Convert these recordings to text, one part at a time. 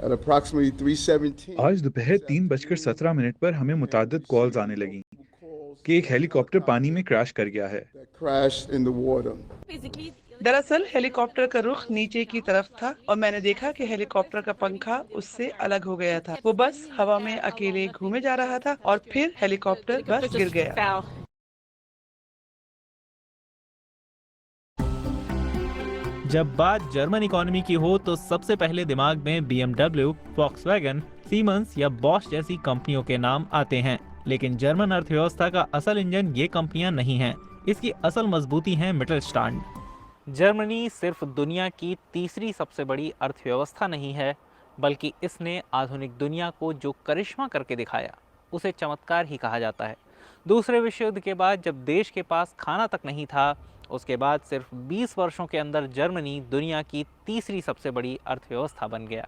At approximately 3:17, आज दोपहर 3:17 पर हमें मुताद्दिद कॉल्स आने लगीं कि एक हेलीकॉप्टर पानी में क्रैश कर गया है। that crashed in the water. दरअसल हेलीकॉप्टर का रुख नीचे की तरफ था और मैंने देखा कि हेलीकॉप्टर का पंखा उससे अलग हो गया था। वो बस हवा में अकेले घूमे जा रहा था और फिर हेलीकॉप्टर बस गिर गया। जब बात जर्मन इकोनॉमी की हो तो सबसे पहले दिमाग में BMW, Volkswagen, Siemens या Bosch जैसी कंपनियों के नाम आते हैं। लेकिन जर्मन अर्थव्यवस्था का असल इंजन ये कंपनियां नहीं हैं। इसकी असल मजबूती है मिटलस्टांड। जर्मनी सिर्फ दुनिया की तीसरी सबसे बड़ी अर्थव्यवस्था नहीं है, बल्कि इसने आधुनिक दुनिया को जो करिश्मा करके दिखाया उसे चमत्कार ही कहा जाता है। दूसरे विश्व युद्ध के बाद जब देश के पास खाना तक नहीं था, उसके बाद सिर्फ 20 वर्षों के अंदर जर्मनी दुनिया की तीसरी सबसे बड़ी अर्थव्यवस्था बन गया।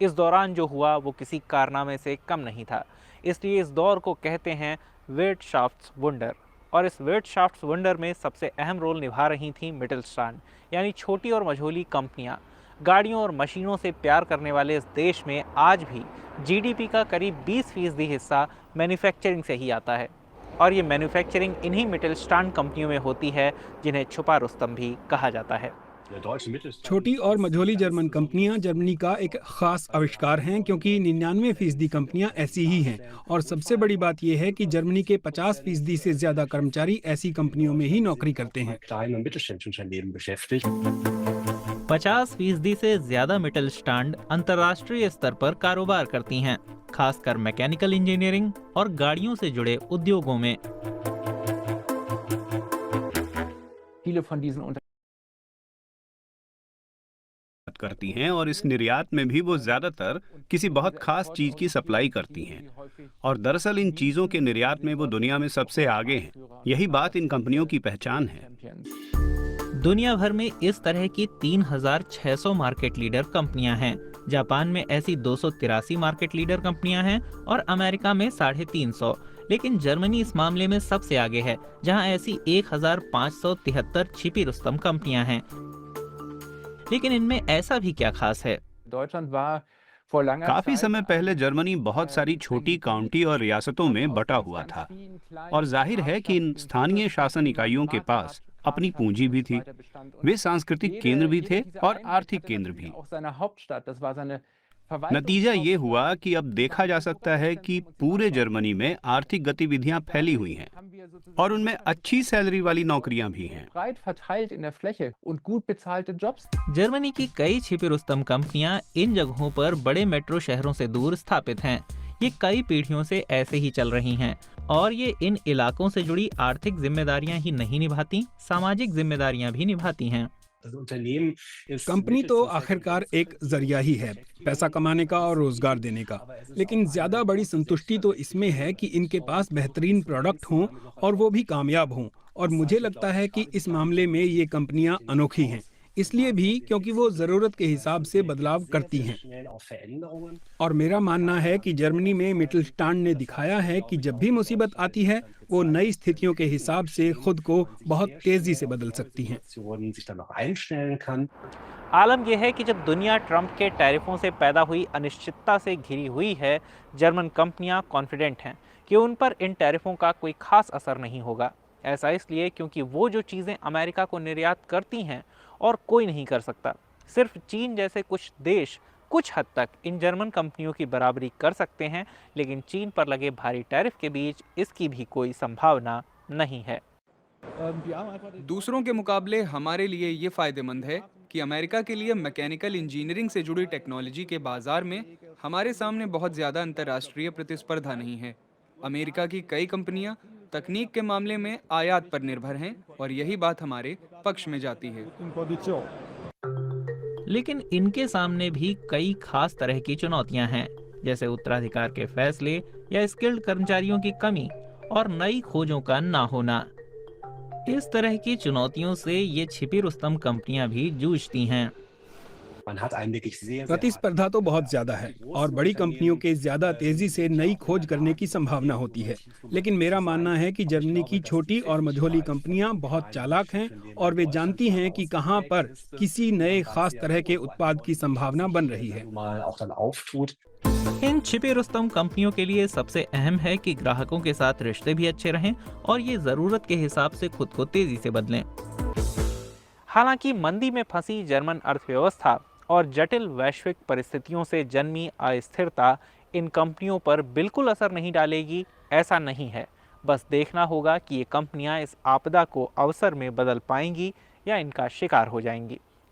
इस दौरान जो हुआ वो किसी कारनामे से कम नहीं था, इसलिए इस दौर को कहते हैं वेर्टशाफ्ट्सवुंडर। और इस वेर्टशाफ्ट्सवुंडर में सबसे अहम रोल निभा रही थी मिटलस्टांड, यानी छोटी और मझोली कंपनियां। गाड़ियों और मशीनों से प्यार करने वाले इस देश में आज भी जीडीपी का करीब 20% हिस्सा मैन्युफैक्चरिंग से ही आता है, और ये मैन्युफैक्चरिंग इन्हीं मिटलस्टांड कंपनियों में होती है जिन्हें छुपा रुस्तम भी कहा जाता है। छोटी और मझोली जर्मन कंपनियां जर्मनी का एक खास आविष्कार हैं, क्योंकि 99% कंपनियां ऐसी ही हैं। और सबसे बड़ी बात यह है कि जर्मनी के 50% से ज्यादा कर्मचारी ऐसी कंपनियों में ही नौकरी करते हैं। 50% से ज्यादा मिटलस्टांड अंतर्राष्ट्रीय स्तर पर कारोबार करती हैं, खासकर मैकेनिकल इंजीनियरिंग और गाड़ियों से जुड़े उद्योगों में। करती हैं और इस निर्यात में भी वो ज्यादातर किसी बहुत खास चीज की सप्लाई करती हैं, और दरअसल इन चीजों के निर्यात में वो दुनिया में सबसे आगे हैं। यही बात इन कंपनियों की पहचान है। दुनिया भर में इस तरह की 3600 मार्केट लीडर कंपनियां हैं। जापान में ऐसी 283 मार्केट लीडर कंपनियां हैं और अमेरिका में 350। लेकिन जर्मनी इस मामले में सबसे आगे है, जहां ऐसी 1573 छिपी रुस्तम कंपनियां हैं। लेकिन इनमें ऐसा भी क्या खास है? काफी समय पहले जर्मनी बहुत सारी छोटी काउंटी और रियासतों में बटा हुआ था, और जाहिर है कि इन स्थानीय शासन इकाइयों के पास अपनी पूंजी भी थी। वे सांस्कृतिक केंद्र भी थे और आर्थिक केंद्र भी। नतीजा ये हुआ कि अब देखा जा सकता है कि पूरे जर्मनी में आर्थिक गतिविधियां फैली हुई हैं, और उनमें अच्छी सैलरी वाली नौकरियां भी हैं। जर्मनी की कई छिपी रुस्तम कंपनियां इन जगहों पर बड़े मेट्रो शहरों से दूर स्थापित हैं। ये कई पीढ़ियों से ऐसे ही चल रही हैं, और ये इन इलाकों से जुड़ी आर्थिक जिम्मेदारियां ही नहीं निभाती, सामाजिक जिम्मेदारियां भी निभाती हैं। कंपनी तो आखिरकार एक जरिया ही है, पैसा कमाने का और रोजगार देने का। लेकिन ज्यादा बड़ी संतुष्टि तो इसमें है कि इनके पास बेहतरीन प्रोडक्ट हों और वो भी कामयाब हों। और मुझे लगता है कि इस मामले में ये कंपनियां अनोखी हैं, इसलिए भी क्योंकि वो जरूरत के हिसाब से बदलाव करती हैं। और मेरा मानना है कि जर्मनी में मिटलस्टांड ने दिखाया है कि जब भी मुसीबत आती है, वो नई स्थितियों के हिसाब से खुद को बहुत तेजी से बदल सकती हैं। आलम यह है कि जब दुनिया ट्रंप के टैरिफों से पैदा हुई अनिश्चितता से घिरी हुई है, जर्मन कंपनियां कॉन्फिडेंट हैं कि उन पर इन टैरिफों का कोई खास असर नहीं होगा। ऐसा इसलिए क्योंकि वो जो चीज़ें अमेरिका को निर्यात करती हैं और कोई नहीं कर सकता, सिर्फ चीन जैसे कुछ देश कुछ हद तक इन जर्मन कंपनियों की बराबरी कर सकते हैं। लेकिन चीन पर लगे भारी टैरिफ के बीच इसकी भी कोई संभावना नहीं है। दूसरों के मुकाबले हमारे लिए ये फायदेमंद है कि अमेरिका के लिए मैकेनिकल इंजीनियरिंग से जुड़ी टेक्नोलॉजी के बाजार में हमारे सामने बहुत ज़्यादा अंतर्राष्ट्रीय प्रतिस्पर्धा नहीं है। अमेरिका की कई कंपनियां तकनीक के मामले में आयात पर निर्भर हैं, और यही बात हमारे पक्ष में जाती है। लेकिन इनके सामने भी कई खास तरह की चुनौतियां हैं, जैसे उत्तराधिकार के फैसले या स्किल्ड कर्मचारियों की कमी और नई खोजों का ना होना। इस तरह की चुनौतियों से ये छिपी रुस्तम कंपनियां भी जूझती हैं। प्रतिस्पर्धा तो बहुत ज्यादा है और बड़ी कंपनियों के ज्यादा तेजी से नई खोज करने की संभावना होती है। लेकिन मेरा मानना है कि जर्मनी की छोटी और मझोली कंपनियां बहुत चालाक हैं और वे जानती हैं कि कहां पर किसी नए खास तरह के उत्पाद की संभावना बन रही है। इन छिपे रुस्तम कंपनियों के लिए सबसे अहम है कि ग्राहकों के साथ रिश्ते भी अच्छे रहें और ये जरूरत के हिसाब से खुद को तेजी से बदलें। हालांकि मंदी में फंसी जर्मन अर्थव्यवस्था और जटिल वैश्विक परिस्थितियों से जन्मी अस्थिरता इन कंपनियों पर बिल्कुल असर नहीं डालेगी, ऐसा नहीं है। बस देखना होगा कि ये कंपनियां इस आपदा को अवसर में बदल पाएंगी या इनका शिकार हो जाएंगी।